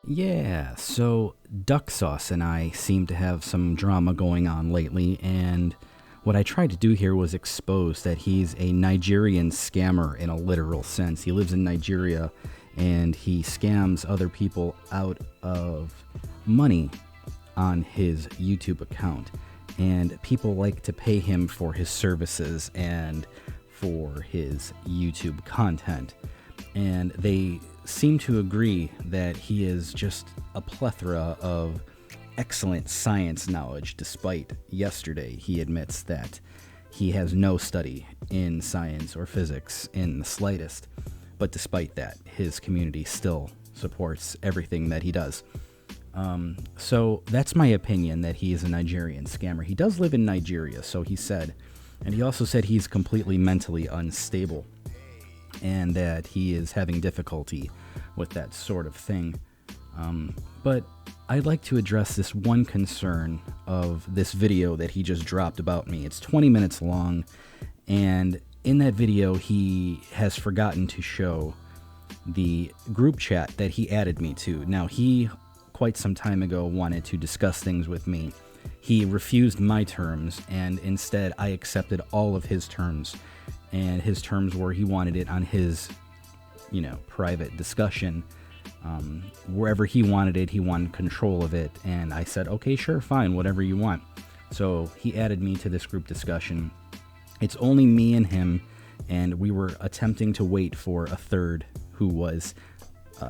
Yeah, so Duck Sauce and I seem to have some drama going on lately, and what I tried to do here was expose that he's a Nigerian scammer in a literal sense. He lives in Nigeria and he scams other people out of money on his YouTube account. And people like to pay him for his services and for his YouTube content. And they seem to agree that he is just a plethora of excellent science knowledge, despite yesterday he admits that he has no study in science or physics in the slightest. But despite that, his community still supports everything that he does. So that's my opinion that he is a Nigerian scammer. He does live in Nigeria, so he said. And he also said he's completely mentally unstable and that he is having difficulty with that sort of thing. But I'd like to address this one concern of this video that he just dropped about me. It's 20 minutes long, and in that video, he has forgotten to show the group chat that he added me to. Now, he, quite some time ago, wanted to discuss things with me. He refused my terms, and instead, I accepted all of his terms. And his terms were he wanted it on his, private discussion. Wherever he wanted it, he wanted control of it. And I said, okay, sure, fine, whatever you want. So he added me to this group discussion. It's only me and him, and we were attempting to wait for a third who was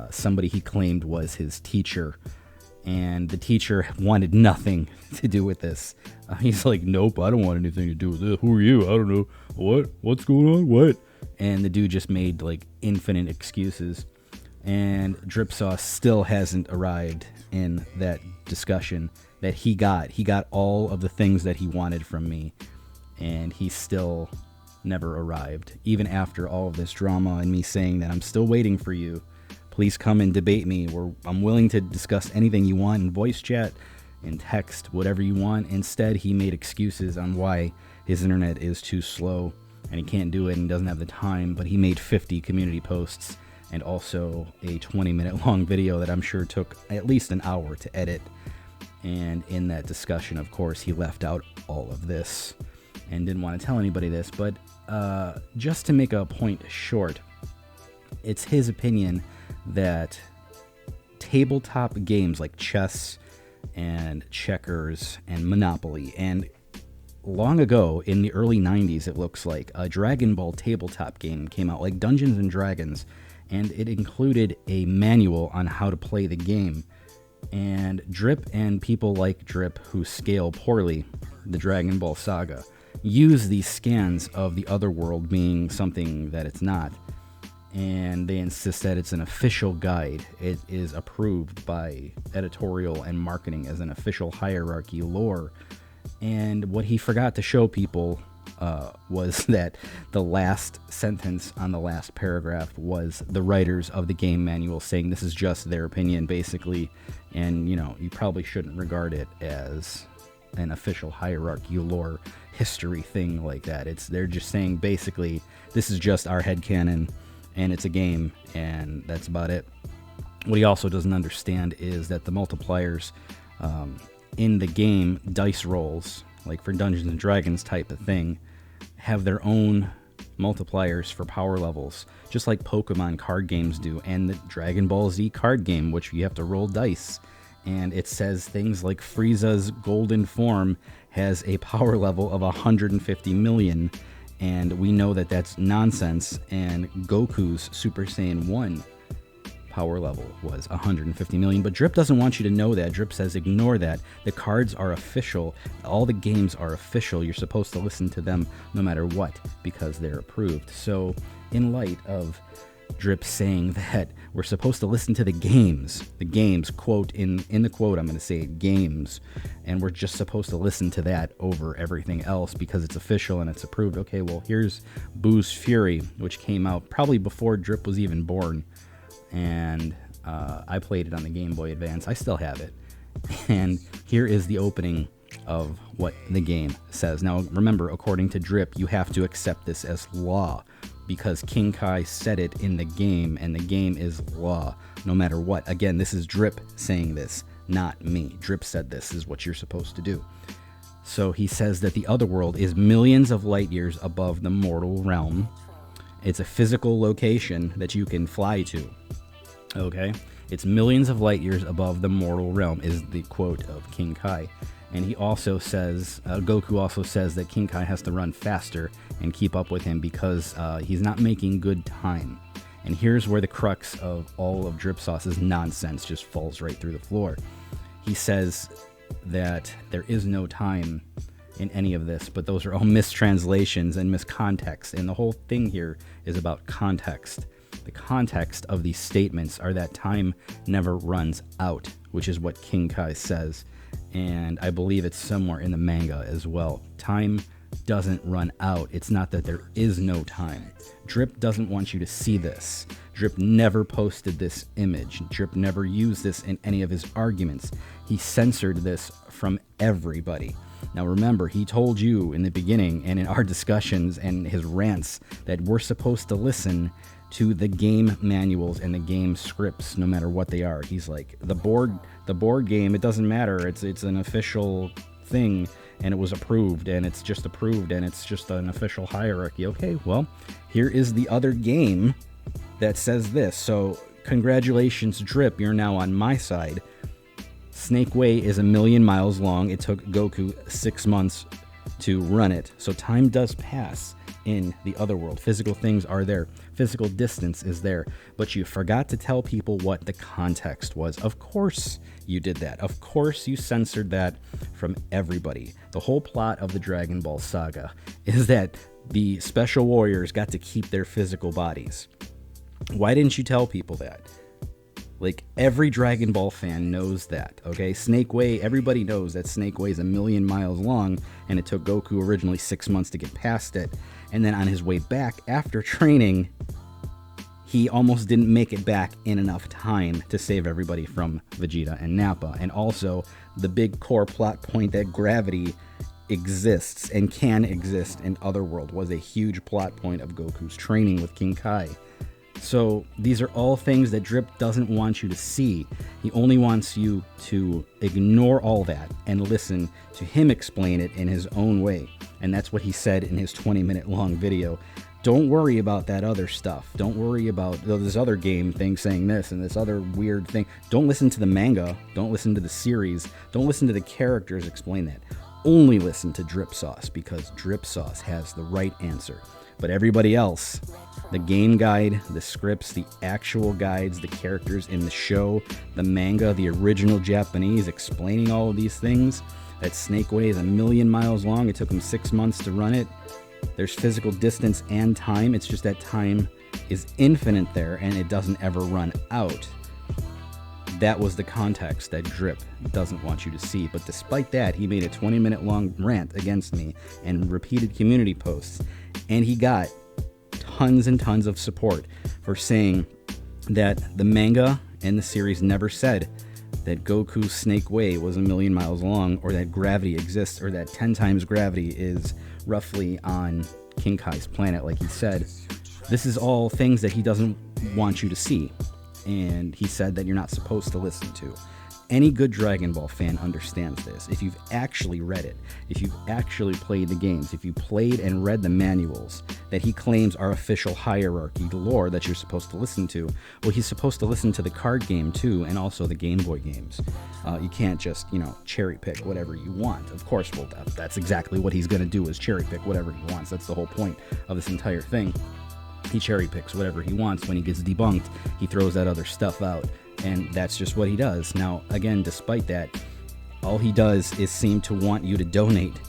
somebody he claimed was his teacher. And the teacher wanted nothing to do with this. He's like, nope, I don't want anything to do with this. Who are you? I don't know. What's going on? What? And the dude just made like infinite excuses. And Drip Sauce still hasn't arrived in that discussion that he got. He got all of the things that he wanted from me, and he still never arrived. Even after all of this drama and me saying that I'm still waiting for you. Please come and debate me. I'm willing to discuss anything you want in voice chat, in text, whatever you want. Instead, he made excuses on why his internet is too slow and he can't do it and doesn't have the time. But he made 50 community posts and also a 20-minute long video that I'm sure took at least an hour to edit. And in that discussion, of course, he left out all of this and didn't want to tell anybody this. But just to make a point short, it's his opinion that tabletop games like chess and checkers and Monopoly, and long ago in the early 90s, it looks like a Dragon Ball tabletop game came out, like Dungeons and Dragons, and it included a manual on how to play the game. And Drip and people like Drip who scale poorly the Dragon Ball saga use these scans of the other world being something that it's not. And they insist that it's an official guide. It is approved by editorial and marketing as an official hierarchy lore. And what he forgot to show people was that the last sentence on the last paragraph was the writers of the game manual saying this is just their opinion, basically. And, you probably shouldn't regard it as an official hierarchy lore history thing like that. They're just saying, basically, this is just our headcanon. And it's a game, and that's about it. What he also doesn't understand is that the multipliers in the game, dice rolls, like for Dungeons and Dragons type of thing, have their own multipliers for power levels, just like Pokemon card games do, and the Dragon Ball Z card game, which you have to roll dice. And it says things like Frieza's golden form has a power level of 150 million, and we know that that's nonsense, and Goku's Super Saiyan 1 power level was 150 million, but Drip doesn't want you to know that. Drip says ignore that. The cards are official. All the games are official. You're supposed to listen to them no matter what because they're approved. So in light of Drip saying that we're supposed to listen to the games, quote, in the quote, I'm going to say games, and we're just supposed to listen to that over everything else because it's official and it's approved. Okay, well, here's Boo's Fury, which came out probably before Drip was even born, and I played it on the Game Boy Advance. I still have it, and here is the opening of what the game says. Now, remember, according to Drip, you have to accept this as law. because King Kai said it in the game, and the game is law, no matter what. Again, this is Drip saying this, not me. Drip said this is what you're supposed to do. So he says that the other world is millions of light years above the mortal realm. It's a physical location that you can fly to. Okay? It's millions of light years above the mortal realm, is the quote of King Kai. And he also says, Goku also says that King Kai has to run faster and keep up with him because he's not making good time. And here's where the crux of all of Drip Sauce's nonsense just falls right through the floor. He says that there is no time in any of this, but those are all mistranslations and miscontext. And the whole thing here is about context. The context of these statements are that time never runs out, which is what King Kai says. And I believe it's somewhere in the manga as well. Time doesn't run out. It's not that there is no time. Drip doesn't want you to see this. Drip never posted this image. Drip never used this in any of his arguments. He censored this from everybody. Now remember, he told you in the beginning and in our discussions and his rants that we're supposed to listen to the game manuals and the game scripts, no matter what they are. He's like, the board game, it doesn't matter. It's an official thing, and it was approved, and it's just approved, and it's just an official hierarchy. Okay, well, here is the other game that says this. So congratulations, Drip, you're now on my side. Snake Way is 1,000,000 miles long. It took Goku 6 months to run it. So time does pass in the other world. Physical things are there. Physical distance is there. But you forgot to tell people what the context was. Of course you did that. Of course you censored that from everybody. The whole plot of the Dragon Ball saga is that the Special Warriors got to keep their physical bodies. Why didn't you tell people that? Like, every Dragon Ball fan knows that, okay? Snake Way, everybody knows that Snake Way is 1,000,000 miles long, and it took Goku originally 6 months to get past it. And then on his way back, after training, he almost didn't make it back in enough time to save everybody from Vegeta and Nappa. And also, the big core plot point that gravity exists and can exist in Otherworld was a huge plot point of Goku's training with King Kai. So these are all things that Drip doesn't want you to see. He only wants you to ignore all that and listen to him explain it in his own way. And that's what he said in his 20-minute long video. Don't worry about that other stuff. Don't worry about this other game thing saying this and this other weird thing. Don't listen to the manga. Don't listen to the series. Don't listen to the characters explain that. Only listen to Drip Sauce, because Drip Sauce has the right answer. But everybody else, the game guide, the scripts, the actual guides, the characters in the show, the manga, the original Japanese explaining all of these things, that Snake Way is 1,000,000 miles long. It took him 6 months to run it. There's physical distance and time. It's just that time is infinite there, and it doesn't ever run out. That was the context that Drip doesn't want you to see. But despite that, he made a 20-minute long rant against me and repeated community posts. And he got tons and tons of support for saying that the manga and the series never said that Goku's Snake Way was 1,000,000 miles long, or that gravity exists, or that 10 times gravity is roughly on King Kai's planet, like he said. This is all things that he doesn't want you to see. And he said that you're not supposed to listen to. Any good Dragon Ball fan understands this. If you've actually read it, if you've actually played the games, if you played and read the manuals that he claims are official hierarchy lore that you're supposed to listen to, well, he's supposed to listen to the card game too, and also the Game Boy games. You can't just, cherry pick whatever you want. Of course, well, that's exactly what he's going to do, is cherry pick whatever he wants. That's the whole point of this entire thing. He cherry picks whatever he wants. When he gets debunked, he throws that other stuff out. And that's just what he does. Now, again, despite that, all he does is seem to want you to donate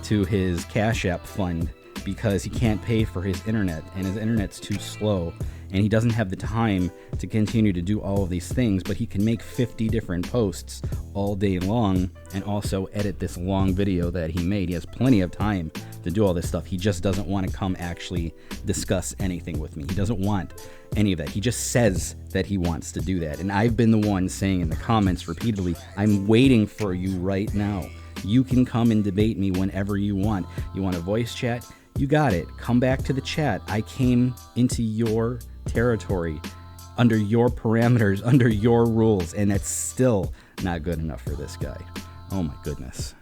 to his Cash App fund, because he can't pay for his internet, and his internet's too slow, and he doesn't have the time to continue to do all of these things. But he can make 50 different posts all day long and also edit this long video that he made. He has plenty of time to do all this stuff. He just doesn't want to come actually discuss anything with me. He doesn't want any of that. He just says that he wants to do that. And I've been the one saying in the comments repeatedly, I'm waiting for you right now. You can come and debate me whenever you want. You want a voice chat? You got it. Come back to the chat. I came into your territory, under your parameters, under your rules, and that's still not good enough for this guy. Oh my goodness.